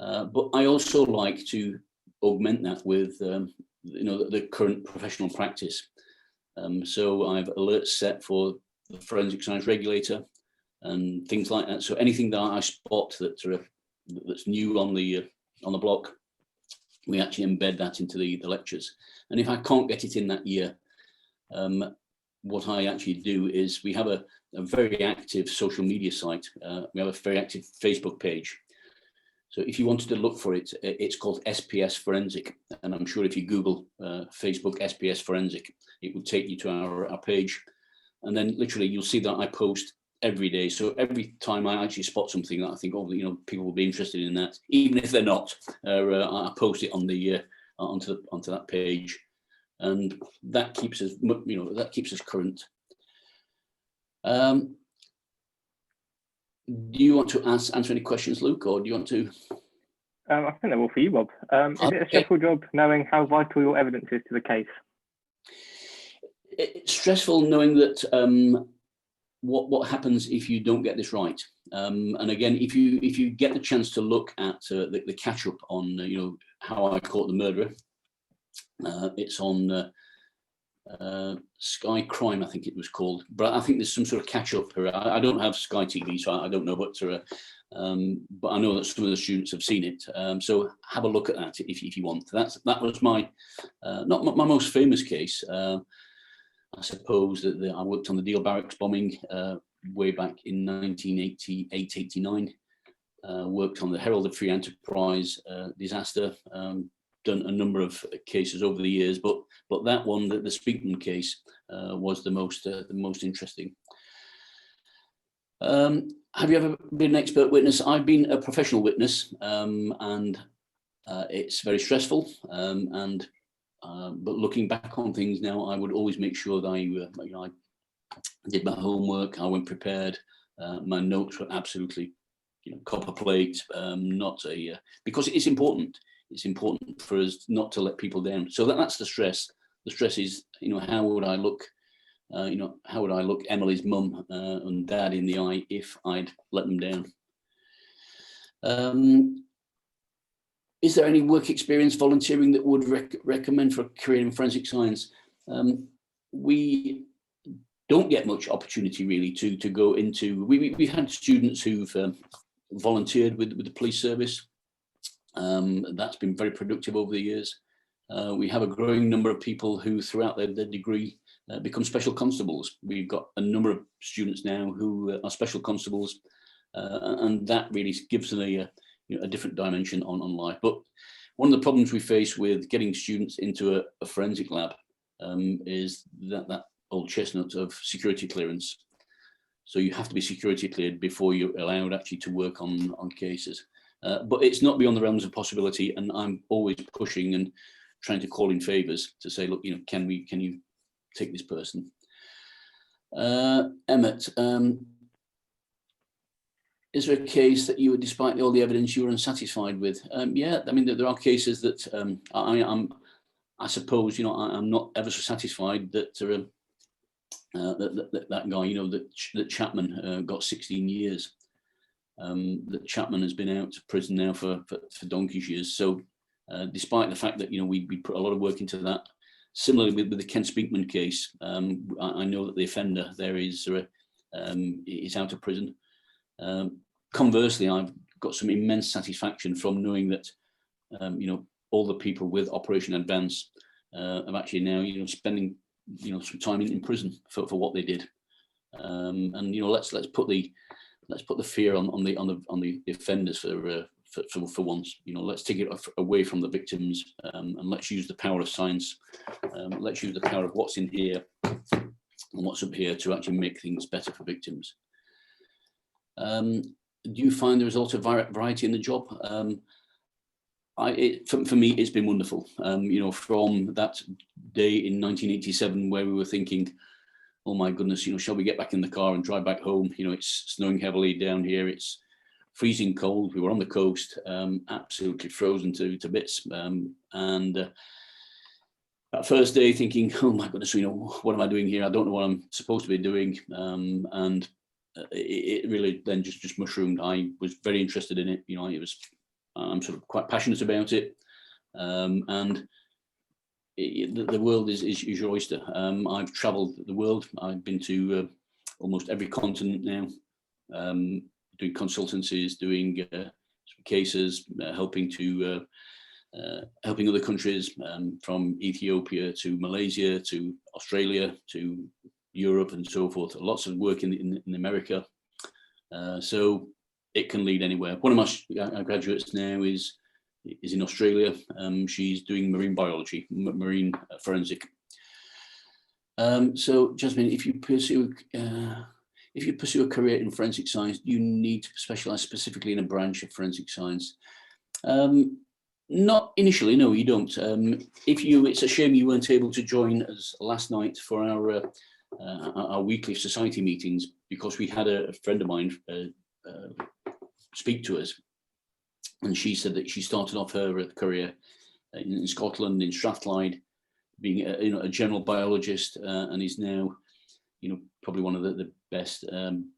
but I also like to augment that with the current professional practice. So I have alerts set for the forensic science regulator and things like that. So anything that I spot that's new on the block, we actually embed that into the lectures. And if I can't get it in that year, what I actually do is we have a very active social media site. We have a very active Facebook page. So if you wanted to look for it, it's called SPS Forensic. And I'm sure if you Google Facebook SPS Forensic, it will take you to our page. And then literally you'll see that I post every day. So every time I actually spot something that I think, people will be interested in that, even if they're not, I post it on the onto that page, and that keeps us, current. Do you want to answer any questions, Luke, or do you want to? I think they're all for you, Bob. Is it a stressful job knowing how vital your evidence is to the case? It's stressful knowing that what happens if you don't get this right. And again, if you get the chance to look at the catch up on how I caught the murderer, it's on Sky Crime, I think it was called. But I think there's some sort of catch up. I don't have Sky TV, so I don't know, but I know that some of the students have seen it. So have a look at that if you want. That was my not my most famous case. I suppose that I worked on the Deal Barracks bombing way back in 1988-89. Worked on the Herald of Free Enterprise disaster. Done a number of cases over the years, but that one, the Speakman case, was the most interesting. Have you ever been an expert witness? I've been a professional witness, and It's very stressful, but looking back on things now, I would always make sure that I did my homework. I went prepared. My notes were absolutely, copper plate. Not a because it's important. It's important for us not to let people down. So that's the stress. The stress is, how would I look? How would I look Emily's mum and dad in the eye if I'd let them down? Is there any work experience volunteering that would recommend for a career in forensic science? We don't get much opportunity really to go into. We've had students who've volunteered with the police service. That's been very productive over the years. We have a growing number of people who throughout their degree become special constables. We've got a number of students now who are special constables, and that really gives them a different dimension on life. But one of the problems we face with getting students into a forensic lab is that old chestnut of security clearance. So you have to be security cleared before you're allowed actually to work on cases. But it's not beyond the realms of possibility, and I'm always pushing and trying to call in favors to say, look, can you take this person? Emmett, is there a case that you were, despite all the evidence, you were unsatisfied with? Yeah, I mean, there are cases that I suppose, I'm not ever so satisfied that that guy, that Chapman got 16 years. That Chapman has been out of prison now for donkey's years. So despite the fact that, we put a lot of work into that, similarly with the Ken Speakman case, I know that the offender there is out of prison. Conversely, I've got some immense satisfaction from knowing that, all the people with Operation Advance are actually now, spending, some time in prison for what they did. And let's put the fear on the offenders for once. Let's take it away from the victims, and let's use the power of science. Let's use the power of what's in here and what's up here to actually make things better for victims. Do you find there is a lot of variety in the job? For me, it's been wonderful. From that day in 1987 where we were thinking, oh my goodness, shall we get back in the car and drive back home? It's snowing heavily down here. It's freezing cold. We were on the coast, absolutely frozen to bits. And that first day thinking, oh my goodness, what am I doing here? I don't know what I'm supposed to be doing. And it really then just mushroomed. I was very interested in it. I'm sort of quite passionate about it. And the world is your oyster. I've traveled the world. I've been to almost every continent now, doing consultancies, doing cases, helping other countries, from Ethiopia to Malaysia to Australia to Europe and so forth. Lots of work in America. So it can lead anywhere. One of my graduates now is in Australia. She's doing marine biology, marine forensic. So Jasmine, if you pursue a career in forensic science, do you need to specialize specifically in a branch of forensic science? Not initially, no, you don't. It's a shame you weren't able to join us last night for our weekly society meetings, because we had a friend of mine speak to us, and she said that she started off her career in Scotland, in Strathclyde, being a general biologist, and is now, probably one of the best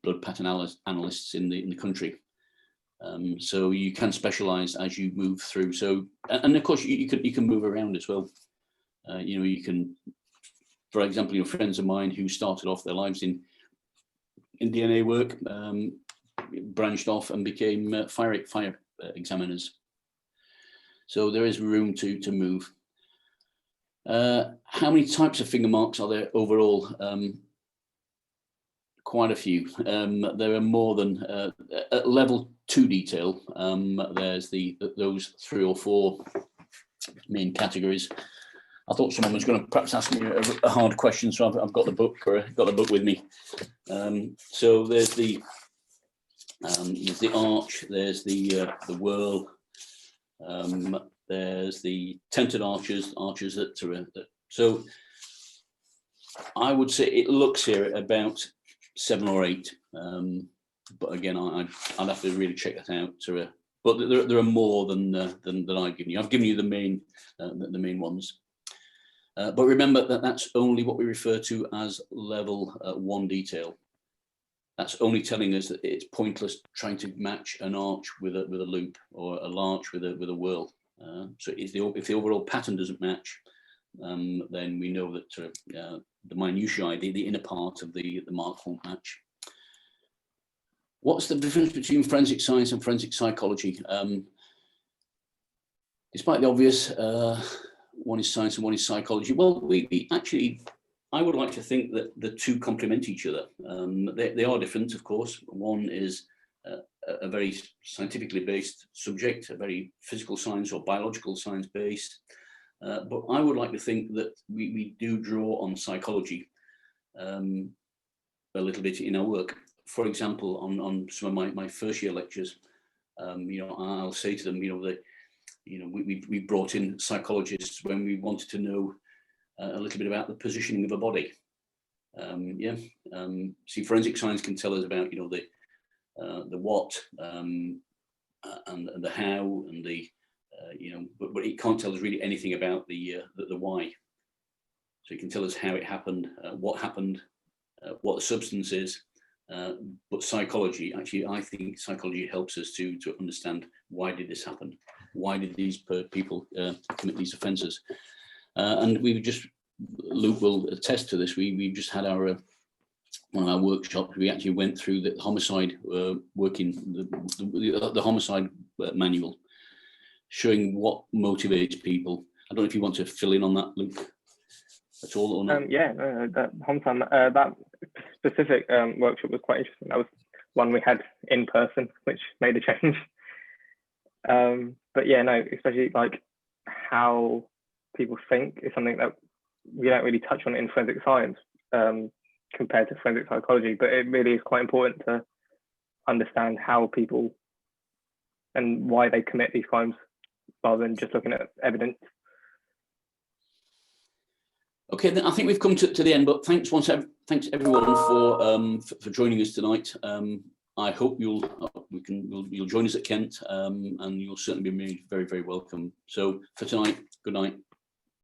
blood pattern analysts in the country. So you can specialize as you move through. So, and of course you can move around as well. You can, for example, friends of mine who started off their lives in DNA work, branched off and became fire examiners. So there is room to move. How many types of finger marks are there overall? Quite a few. There are more than at level 2 detail. There's those 3 or 4 main categories. I thought someone was going to perhaps ask me a hard question, so I've got the book with me. So there's the arch, there's the whirl, there's the tented archers that are, so I would say it looks here at about 7 or 8. But again, I'd have to really check that out. But there are more than I've given you. I've given you the main ones. But remember that that's only what we refer to as level 1 detail. That's only telling us that it's pointless trying to match an arch with a loop, or a larch with a whorl. So if the overall pattern doesn't match, then we know that the minutiae, the inner part of the mark won't match. What's the difference between forensic science and forensic psychology? Despite the obvious, one is science and one is psychology. Well, we actually, I would like to think that the two complement each other. They are different, of course. One is a very scientifically based subject, a very physical science or biological science based. But I would like to think that we do draw on psychology a little bit in our work. For example, on some of my first year lectures, I'll say to them, that we brought in psychologists when we wanted to know a little bit about the positioning of a body. See, forensic science can tell us about the what and the how and the but it can't tell us really anything about the why. So it can tell us how it happened, what happened, what the substance is. But psychology, actually, I think psychology helps us to understand, why did this happen? Why did these people commit these offences? And Luke will attest to this. We just had one of our workshops. We actually went through the homicide the homicide manual, showing what motivates people. I don't know if you want to fill in on that, Luke, at all or not. That homicide, that specific workshop was quite interesting. That was one we had in person, which made a change. But yeah, no, especially like how people think is something that we don't really touch on in forensic science compared to forensic psychology. But it really is quite important to understand how people and why they commit these crimes, rather than just looking at evidence. Okay, then I think we've come to the end. But thanks everyone for joining us tonight. I hope you'll join us at Kent, and you'll certainly be made very, very welcome. So for tonight, good night.